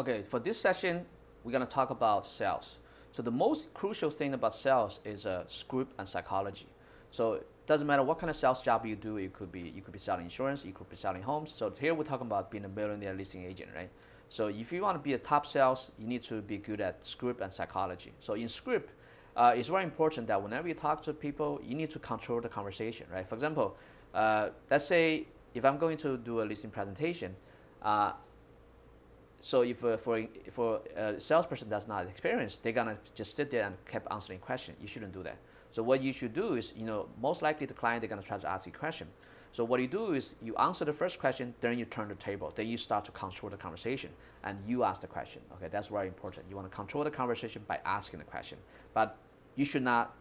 Okay, for this session, we're going to talk about sales. So the most crucial thing about sales is script and psychology. So it doesn't matter what kind of sales job you do. You could be selling insurance, you could be selling homes. So here we're talking about being a millionaire listing agent, right? So if you want to be a top sales, you need to be good at script and psychology. So in script, it's very important that whenever you talk to people, you need to control the conversation, right? For example, let's say if I'm going to do a listing presentation, uh, so if for a salesperson that's not experienced, they're gonna just sit there and keep answering questions. You shouldn't do that. So what you should do is, most likely the client they're gonna try to ask you a question. So what you do is you answer the first question, then you turn the table, then you start to control the conversation, and you ask the question. Okay, that's very important. You want to control the conversation by asking the question, but you should not,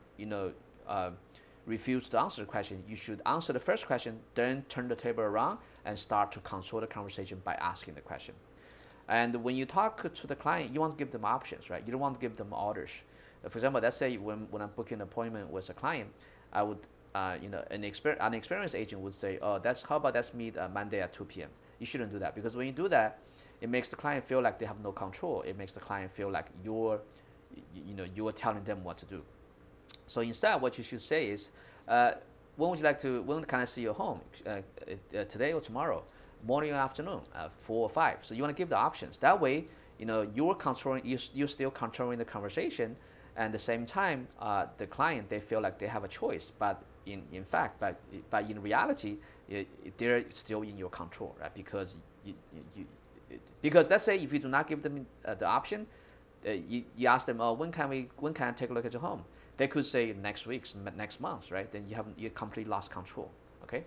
refuse to answer the question. You should answer the first question, then turn the table around and start to control the conversation by asking the question. And when you talk to the client, you want to give them options, right? You don't want to give them orders. For example, let's say when I'm booking an appointment with a client, I would, an experienced agent would say, oh, how about let's meet Monday at 2 p.m. You shouldn't do that, because when you do that, it makes the client feel like they have no control. It makes the client feel like you're telling them what to do. So instead, what you should say is, when can I see your home? Today or tomorrow? Morning or afternoon, 4 or 5. So you want to give the options. That way, you're still controlling the conversation, and at the same time, the client, they feel like they have a choice. But in fact, but in reality, they're still in your control, right? Because let's say if you do not give them the option, you ask them, oh, when can I take a look at your home? They could say next week, next month, right? Then you completely lost control. Okay.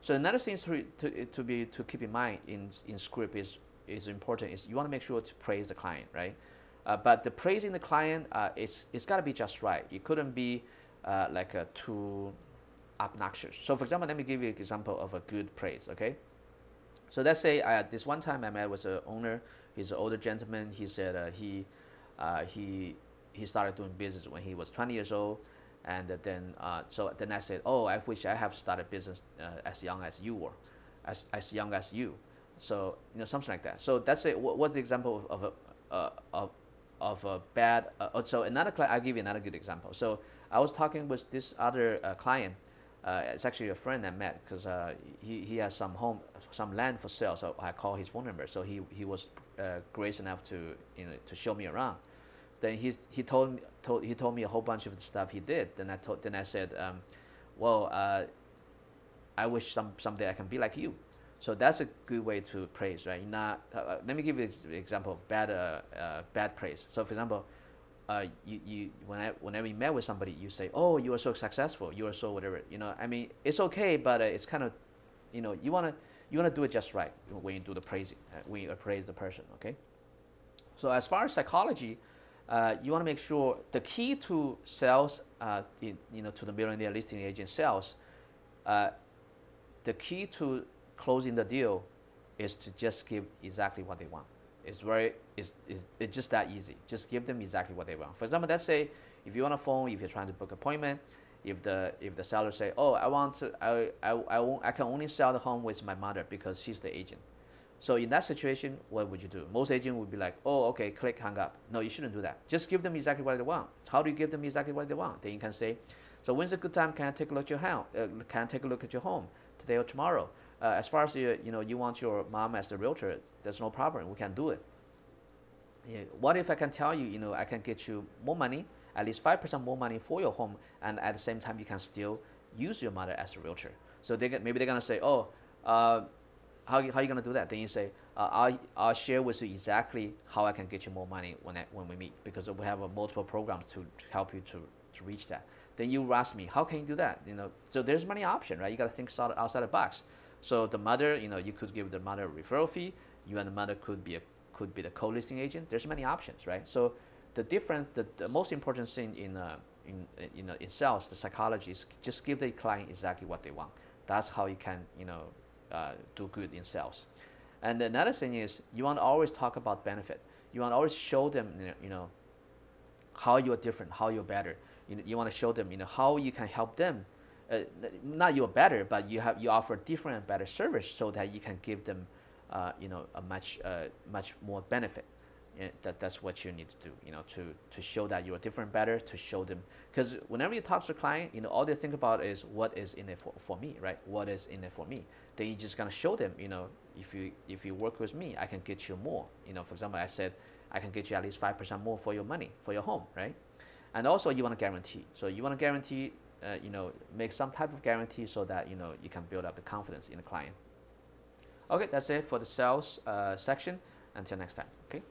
So another thing to keep in mind in script is important is you want to make sure to praise the client, right? But the praising the client, it's got to be just right. It couldn't be too obnoxious. So for example, let me give you an example of a good praise. Okay. So let's say this one time I met with an owner. He's an older gentleman. He said he started doing business when he was 20 years old, and then I said, oh, I wish I have started business as young as you were, as young as you. So something like that. So that's it. What's the example of a bad? So another client, I'll give you another good example. So I was talking with this other client. It's actually a friend I met, because he has some land for sale. So I call his phone number. So he was gracious enough to show me around. Then he told me a whole bunch of the stuff he did. Then I said, I wish someday I can be like you. So that's a good way to praise, right? Let me give you an example of bad praise. So for example, whenever you met with somebody, you say, oh, you are so successful, you are so whatever. I mean, it's okay, but it's kind of, you wanna do it just right when you do the praising, when you praise the person. Okay. So as far as psychology, you want to make sure the key to sales, to the millionaire listing agent sales, the key to closing the deal is to just give exactly what they want. It's just that easy. Just give them exactly what they want. For example, let's say if you're on a phone, if you're trying to book an appointment, if the seller say, oh, I can only sell the home with my mother because she's the agent. So in that situation, what would you do? Most agents would be like, oh, okay, click, hang up. No, you shouldn't do that. Just give them exactly what they want. How do you give them exactly what they want? Then you can say, so when's a good time? Can I take a look at your house? Can I take a look at your home today or tomorrow? As far as you want your mom as the realtor, there's no problem. We can do it. Yeah. What if I can tell you, I can get you more money, at least 5% more money for your home, and at the same time you can still use your mother as a realtor. So maybe they're gonna say, oh, how are you gonna do that? Then you say, I'll share with you exactly how I can get you more money when we meet, because we have multiple programs to help you to reach that. Then you ask me, how can you do that? So there's many options, right? You gotta think outside the box. So the mother, you could give the mother a referral fee. You and the mother could be the co-listing agent. There's many options, right? So the most important thing in sales, the psychology is just give the client exactly what they want. That's how you can do good in sales. And another thing is you want to always talk about benefit. You want to always show them how you're different, how you're better. You want to show them how you can help them. Not you're better, but you offer different and better service so that you can give them a much more benefit. That's what you need to do, to show that you're different, better, to show them. Because whenever you talk to a client, all they think about is what is in it for me, right? What is in it for me? Then you just gonna show them, if you work with me, I can get you more. For example, I said I can get you at least 5% more for your money for your home, right? And also you want to guarantee. So you want to guarantee, make some type of guarantee so that you can build up the confidence in the client. Okay, that's it for the sales section. Until next time. Okay.